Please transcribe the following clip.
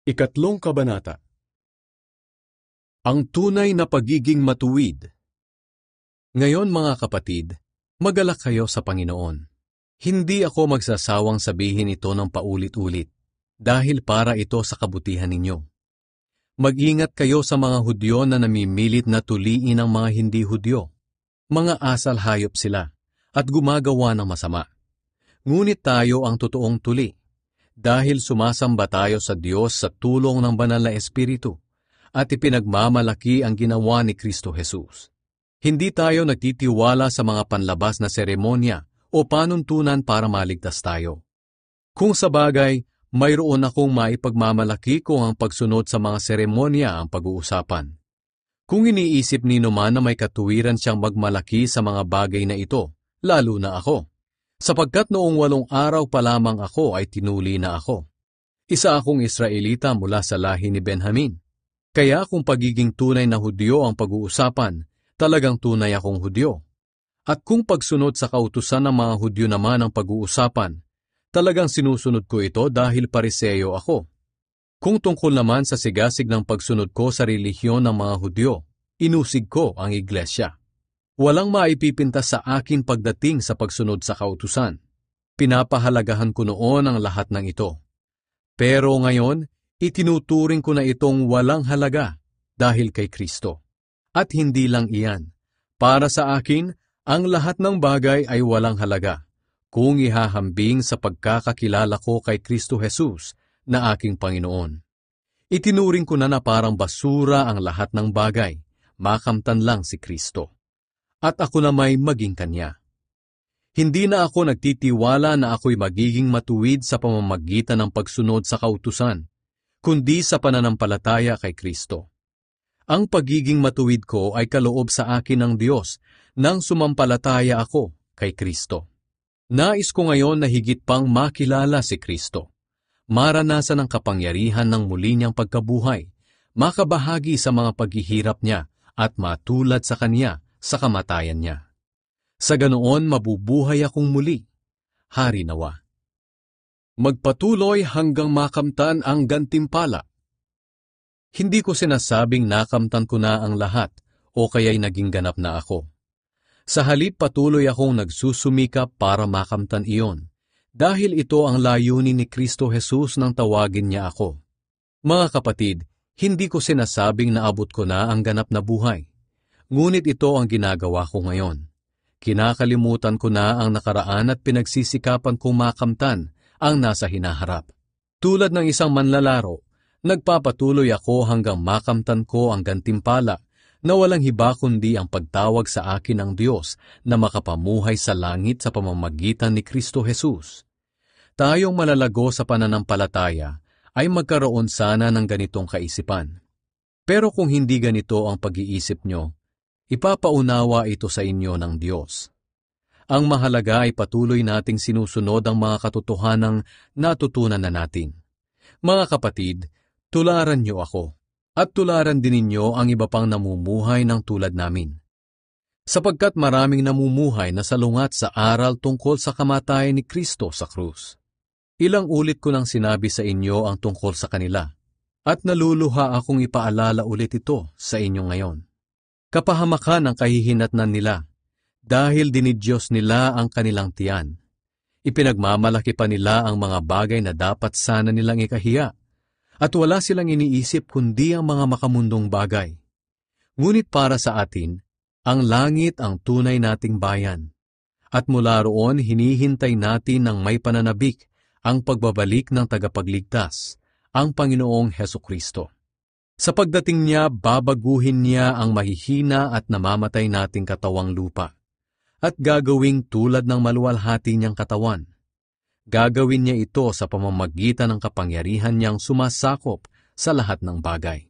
Ikatlong kabanata. Ang tunay na pagiging matuwid. Ngayon mga kapatid, magalak kayo sa Panginoon. Hindi ako magsasawang sabihin ito ng paulit-ulit, dahil para ito sa kabutihan ninyo. Mag-ingat kayo sa mga Hudyo na namimilit na tuliin ang mga hindi Hudyo. Mga asal hayop sila, at gumagawa ng masama. Ngunit tayo ang totoong tuli. Dahil sumasamba tayo sa Diyos sa tulong ng Banal na Espiritu at ipinagmamalaki ang ginawa ni Kristo Jesus. Hindi tayo nagtitiwala sa mga panlabas na seremonya o panuntunan para maligtas tayo. Kung sa bagay, mayroon akong maipagmamalaki kung ang pagsunod sa mga seremonya ang pag-uusapan. Kung iniisip ni naman na may katuwiran siyang magmalaki sa mga bagay na ito, lalo na ako. Sapagkat noong 8 araw pa lamang ako ay tinuli na ako. Isa akong Israelita mula sa lahi ni Benjamin. Kaya kung pagiging tunay na Hudyo ang pag-uusapan, talagang tunay akong Hudyo. At kung pagsunod sa kautusan ng mga Hudyo naman ang pag-uusapan, talagang sinusunod ko ito dahil Pariseo ako. Kung tungkol naman sa sigasig ng pagsunod ko sa relihiyon ng mga Hudyo, inusig ko ang iglesia. Walang maipipintas sa akin pagdating sa pagsunod sa kautusan. Pinapahalagahan ko noon ang lahat ng ito. Pero ngayon, itinuturing ko na itong walang halaga dahil kay Kristo. At hindi lang iyan. Para sa akin, ang lahat ng bagay ay walang halaga kung ihahambing sa pagkakakilala ko kay Kristo Jesus na aking Panginoon. Itinuring ko na parang basura ang lahat ng bagay, makamtan lang si Kristo. At ako na may maging Kanya. Hindi na ako nagtitiwala na ako'y magiging matuwid sa pamamagitan ng pagsunod sa kautusan, kundi sa pananampalataya kay Kristo. Ang pagiging matuwid ko ay kaloob sa akin ng Diyos nang sumampalataya ako kay Kristo. Nais ko ngayon na higit pang makilala si Kristo, maranasan ang kapangyarihan ng muli niyang pagkabuhay, makabahagi sa mga paghihirap niya at matulad sa Kanya sa kamatayan niya. Sa ganoon mabubuhay akong muli. Hari nawa. Magpatuloy hanggang makamtan ang gantimpala. Hindi ko sinasabing nakamtan ko na ang lahat o kaya'y naging ganap na ako. Sa halip patuloy akong nagsusumikap para makamtan iyon, dahil ito ang layunin ni Kristo Jesus nang tawagin niya ako. Mga kapatid, hindi ko sinasabing naabot ko na ang ganap na buhay. Ngunit ito ang ginagawa ko ngayon. Kinakalimutan ko na ang nakaraan at pinagsisikapan kong makamtan ang nasa hinaharap. Tulad ng isang manlalaro, nagpapatuloy ako hanggang makamtan ko ang gantimpala na walang hiba kundi ang pagtawag sa akin ng Diyos na makapamuhay sa langit sa pamamagitan ni Kristo Jesus. Tayong malalago sa pananampalataya ay magkaroon sana ng ganitong kaisipan. Pero kung hindi ganito ang pag-iisip nyo, ipapaunawa ito sa inyo ng Diyos. Ang mahalaga ay patuloy nating sinusunod ang mga katotohanang natutunan na natin. Mga kapatid, tularan niyo ako, at tularan din ninyo ang iba pang namumuhay ng tulad namin. Sapagkat maraming namumuhay na salungat sa aral tungkol sa kamatayan ni Kristo sa krus. Ilang ulit ko nang sinabi sa inyo ang tungkol sa kanila, at naluluha akong ipaalala ulit ito sa inyo ngayon. Kapahamakan ang kahihinatnan nila, dahil dinidyos nila ang kanilang tiyan. Ipinagmamalaki pa nila ang mga bagay na dapat sana nilang ikahiya, at wala silang iniisip kundi ang mga makamundong bagay. Ngunit para sa atin, ang langit ang tunay nating bayan, at mula roon hinihintay natin ng may pananabik ang pagbabalik ng tagapagligtas, ang Panginoong Hesukristo. Sa pagdating niya, babaguhin niya ang mahihina at namamatay nating katawang lupa, at gagawing tulad ng maluwalhati niyang katawan. Gagawin niya ito sa pamamagitan ng kapangyarihan niyang sumasakop sa lahat ng bagay.